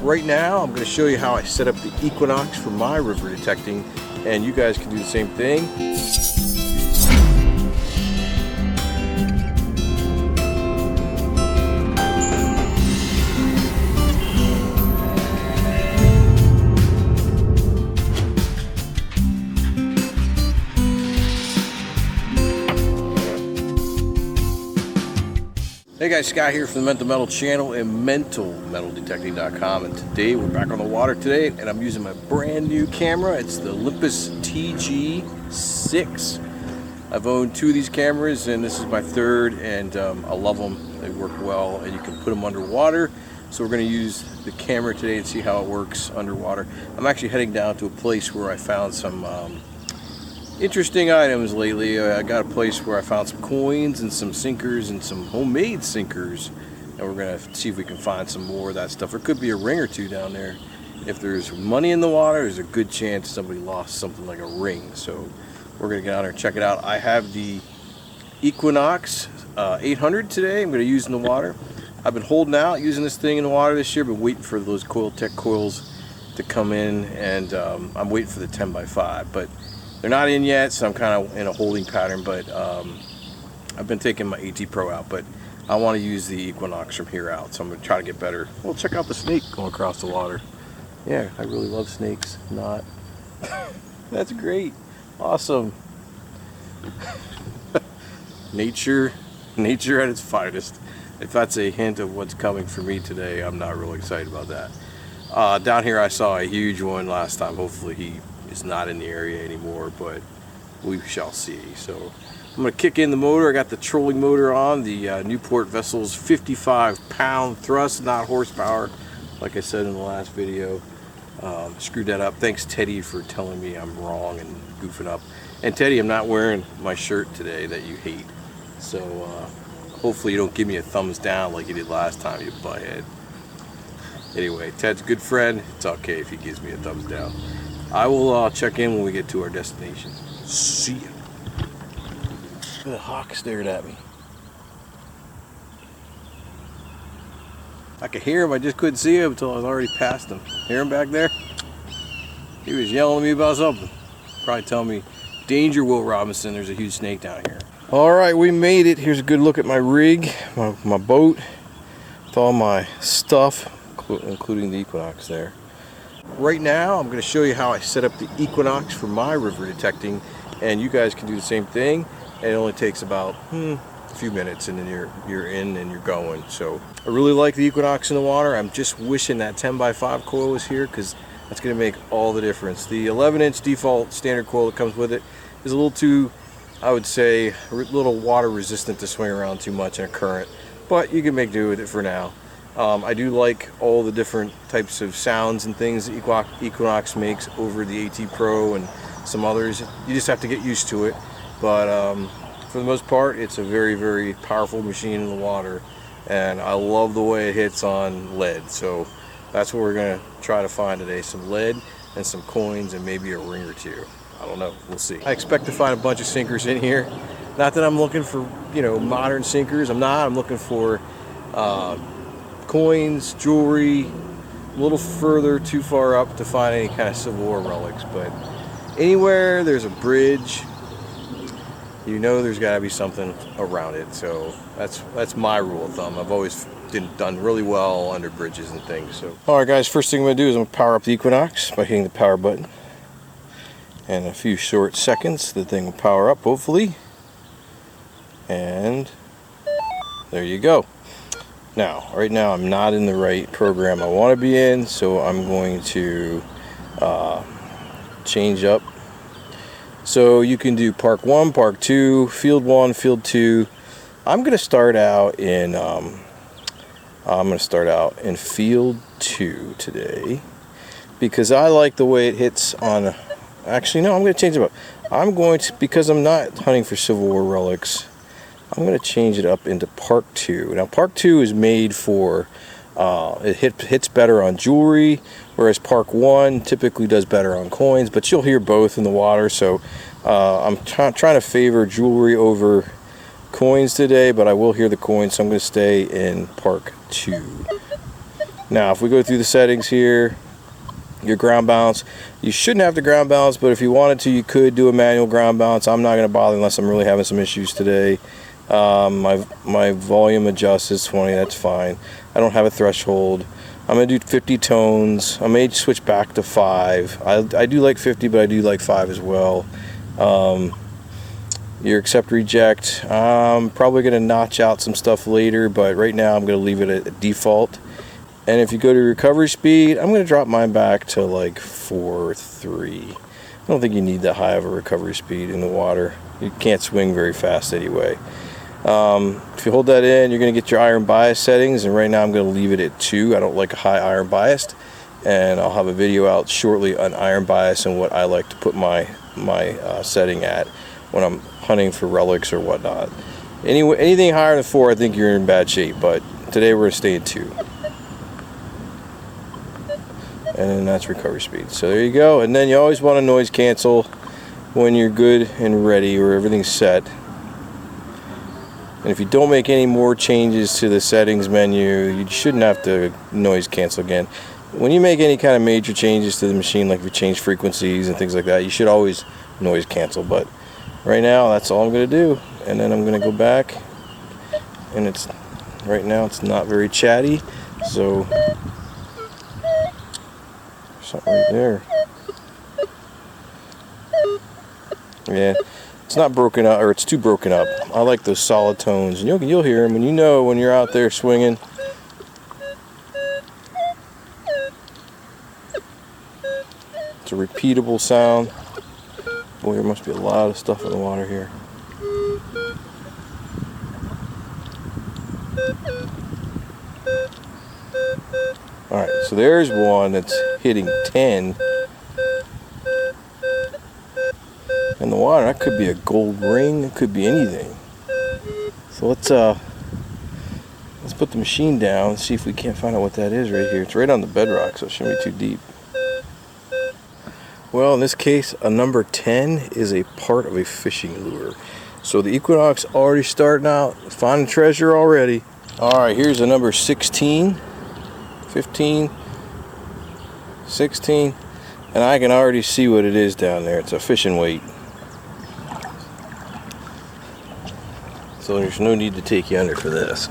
Right now I'm going to show you how I set up the Equinox for my river detecting, and you guys can do the same thing. Hey guys, Scott here from the Mental Metal channel and mentalmetaldetecting.com, and today we're back on the water today, and I'm using my brand new camera. It's the Olympus TG-6. I've owned two of these cameras and this is my third, and I love them. They work well and you can put them underwater. So we're going to use the camera today and see how it works underwater. I'm actually heading down to a place where I found some interesting items lately. I got a place where I found some coins and some sinkers and some homemade sinkers, and we're gonna see if we can find some more of that stuff. There could be a ring or two down there. If there's money in the water, there's a good chance somebody lost something like a ring. So we're gonna get out there and check it out. I have the Equinox 800 today. I'm gonna use in the water. I've been holding out using this thing in the water this year, but waiting for those Tech coils to come in, and I'm waiting for the 10x5, but they're not in yet, so I'm kind of in a holding pattern. But I've been taking my AT Pro out, but I want to use the Equinox from here out, so I'm going to try to get better. Well, check out the snake going across the water. Yeah, I really love snakes. Not. That's great. Awesome. Nature at its finest. If that's a hint of what's coming for me today, I'm not really excited about that. Down here I saw a huge one last time. Hopefully he is not in the area anymore, but we shall see. So I'm going to kick in the motor. I got the trolling motor on, the Newport Vessel's 55-pound thrust, not horsepower, like I said in the last video. Screwed that up. Thanks Teddy for telling me I'm wrong and goofing up. And Teddy, I'm not wearing my shirt today that you hate, so hopefully you don't give me a thumbs down like you did last time, you butthead. Anyway, Ted's a good friend. It's okay if he gives me a thumbs down. I will check in when we get to our destination. See ya. The hawk stared at me. I could hear him, I just couldn't see him until I was already past him. Hear him back there? He was yelling at me about something. Probably telling me, danger, Will Robinson, there's a huge snake down here. Alright, we made it. Here's a good look at my rig, my boat, with all my stuff, including the Equinox there. Right now I'm going to show you how I set up the Equinox for my river detecting, and you guys can do the same thing, and it only takes about a few minutes, and then you're in and you're going. So I really like the Equinox in the water. I'm just wishing that 10x5 coil was here, because that's going to make all the difference. The 11-inch default standard coil that comes with it is a little too, I would say, a little water resistant to swing around too much in a current, but you can make do with it for now. I do like all the different types of sounds and things Equinox makes over the AT Pro and some others. You just have to get used to it, but for the most part it's a very, very powerful machine in the water, and I love the way it hits on lead. So that's what we're going to try to find today, some lead and some coins and maybe a ring or two. I don't know, we'll see. I expect to find a bunch of sinkers in here. Not that I'm looking for, you know, modern sinkers. I'm looking for coins, jewelry, a little further too far up to find any kind of Civil War relics, but anywhere there's a bridge, you know there's got to be something around it. So that's my rule of thumb. I've always done really well under bridges and things. So alright guys, first thing I'm going to do is I'm going to power up the Equinox by hitting the power button, and in a few short seconds the thing will power up, hopefully, and there you go. Now, right now I'm not in the right program I want to be in, so I'm going to change up. So you can do Park 1, Park 2, Field 1, Field 2. I'm going to start out in Field 2 today, because I like the way it hits on. Actually, no, I'm going to change it up. Because I'm not hunting for Civil War relics, I'm going to change it up into Park 2. Now, Park 2 is made for, it hits better on jewelry, whereas Park 1 typically does better on coins, but you'll hear both in the water. So I'm trying to favor jewelry over coins today, but I will hear the coins, so I'm going to stay in Park 2. Now if we go through the settings here, your ground balance, you shouldn't have to ground balance, but if you wanted to, you could do a manual ground balance. I'm not going to bother unless I'm really having some issues today. My volume adjust is 20, that's fine. I don't have a threshold. I'm going to do 50 tones. I may switch back to 5. I do like 50, but I do like 5 as well. Your accept reject, I'm probably going to notch out some stuff later, but right now I'm going to leave it at default. And if you go to recovery speed, I'm going to drop mine back to like 4.3. I don't think you need that high of a recovery speed in the water. You can't swing very fast anyway. If you hold that in, you're going to get your iron bias settings, and right now I'm going to leave it at 2. I don't like a high iron bias, and I'll have a video out shortly on iron bias and what I like to put my setting at when I'm hunting for relics or whatnot. Anyway, anything higher than 4, I think you're in bad shape, but today we're going to stay at 2. And then that's recovery speed. So there you go. And then you always want to noise cancel when you're good and ready or everything's set. And if you don't make any more changes to the settings menu, you shouldn't have to noise cancel again. When you make any kind of major changes to the machine, like if you change frequencies and things like that, you should always noise cancel. But right now, that's all I'm going to do. And then I'm going to go back, and right now it's not very chatty, so something right there. Yeah, it's not broken up, or it's too broken up. I like those solid tones, and you'll hear them, and you know when you're out there swinging. It's a repeatable sound. Boy, there must be a lot of stuff in the water here. Alright, so there's one that's hitting 10 in the water. That could be a gold ring, it could be anything. So let's put the machine down and see if we can't find out what that is right here. It's right on the bedrock, so it shouldn't be too deep. Well, in this case, a number 10 is a part of a fishing lure. So the Equinox already starting out, finding treasure already. Alright, here's a number 16. 15, 16, and I can already see what it is down there. It's a fishing weight. So there's no need to take you under for this.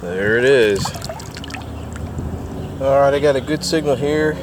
There it is. Alright, I got a good signal here.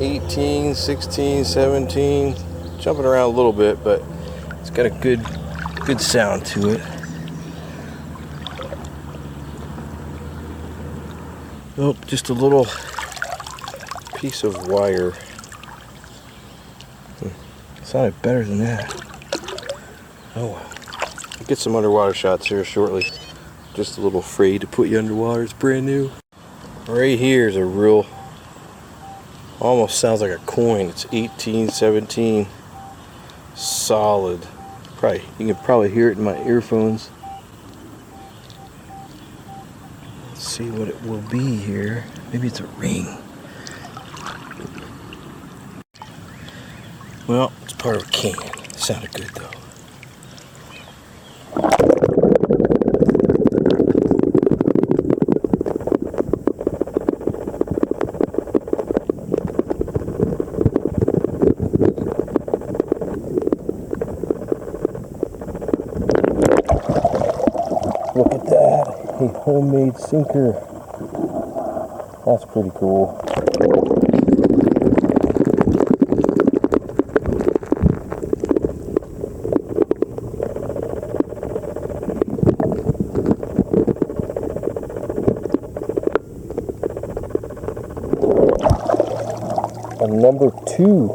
18, 16, 17, jumping around a little bit, but it's got a good sound to it. Oh, just a little piece of wire. Sounded better than that. Oh well. I'll get some underwater shots here shortly. Just a little afraid to put you underwater. It's brand new. Right here is a real, almost sounds like a coin. It's 18, 17. Solid. You can probably hear it in my earphones. See what it will be here. Maybe it's a ring. Well, it's part of a can. It sounded good though. Look at that. A homemade sinker. That's pretty cool. A number 2.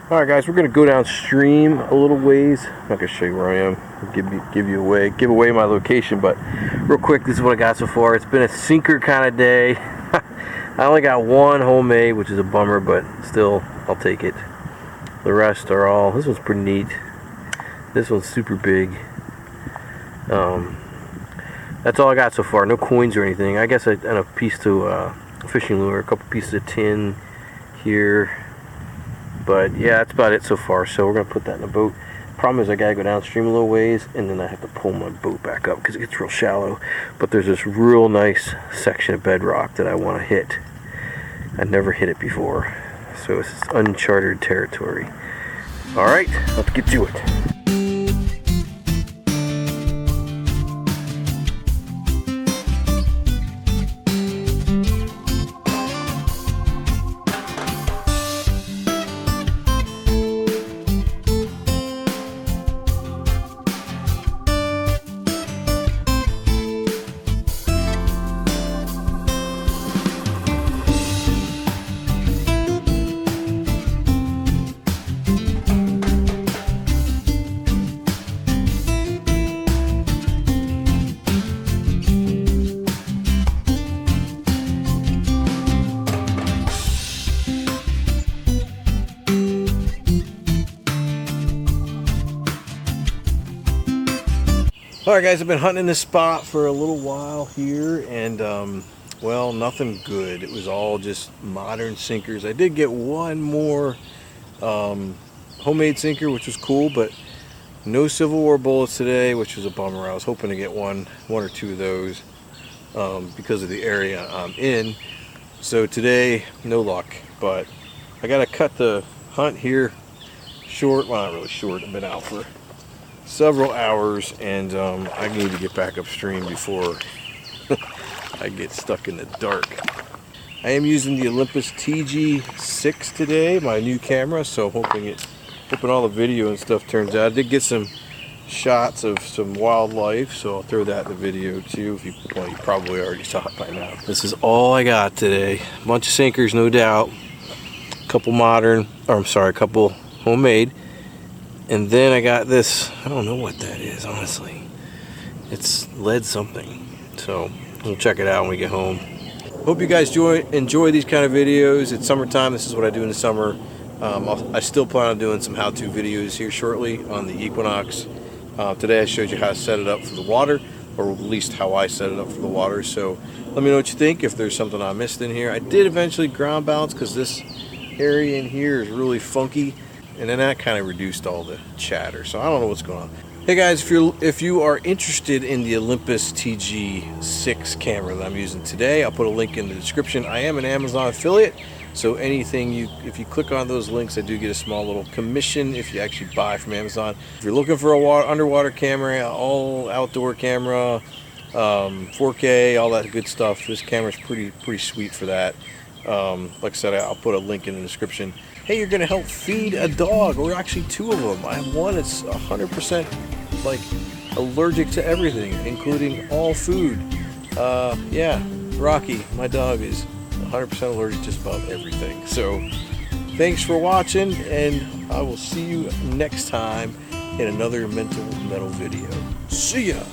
Alright guys, we're going to go downstream a little ways. I'm not going to show you where I am. Give away my location, but real quick, this is what I got so far. It's been a sinker kind of day. I only got one homemade, which is a bummer, but still, I'll take it. The rest are all, this one's pretty neat. This one's super big. That's all I got so far. No coins or anything. I guess and a piece to a fishing lure, a couple pieces of tin here. But yeah, that's about it so far. So we're gonna put that in the boat. Problem is I gotta go downstream a little ways, and then I have to pull my boat back up because it gets real shallow. But there's this real nice section of bedrock that I want to hit. I never hit it before, so it's uncharted territory. All right, let's get to it. Alright guys, I've been hunting in this spot for a little while here, and well, nothing good. It was all just modern sinkers. I did get one more homemade sinker, which was cool, but no Civil War bullets today, which was a bummer. I was hoping to get one or two of those because of the area I'm in. So today, no luck, but I gotta cut the hunt here short. Well, not really short. I've been out for several hours, and I need to get back upstream before I get stuck in the dark. I am using the Olympus TG-6 today, my new camera, so hoping all the video and stuff turns out. I did get some shots of some wildlife, so I'll throw that in the video too. Well, you probably already saw it by now. This is all I got today. A bunch of sinkers, no doubt. A couple couple homemade. And then I got this, I don't know what that is, honestly. It's lead something. So we'll check it out when we get home. Hope you guys enjoy these kind of videos. It's summertime. This is what I do in the summer. I still plan on doing some how-to videos here shortly on the Equinox. Today I showed you how to set it up for the water, or at least how I set it up for the water. So let me know what you think, if there's something I missed in here. I did eventually ground balance because this area in here is really funky. And then that kind of reduced all the chatter. So I don't know what's going on. Hey guys, if you are interested in the Olympus TG-6 camera that I'm using today, I'll put a link in the description. I am an Amazon affiliate, so if you click on those links, I do get a small little commission if you actually buy from Amazon. If you're looking for a underwater camera, all outdoor camera, 4K, all that good stuff, this camera's pretty sweet for that. Like I said, I'll put a link in the description. Hey, you're gonna help feed a dog, or actually two of them. I have one that's 100% like allergic to everything, including all food. Yeah, Rocky, my dog, is 100% allergic to just about everything. So thanks for watching, and I will see you next time in another Mental Metal video. See ya!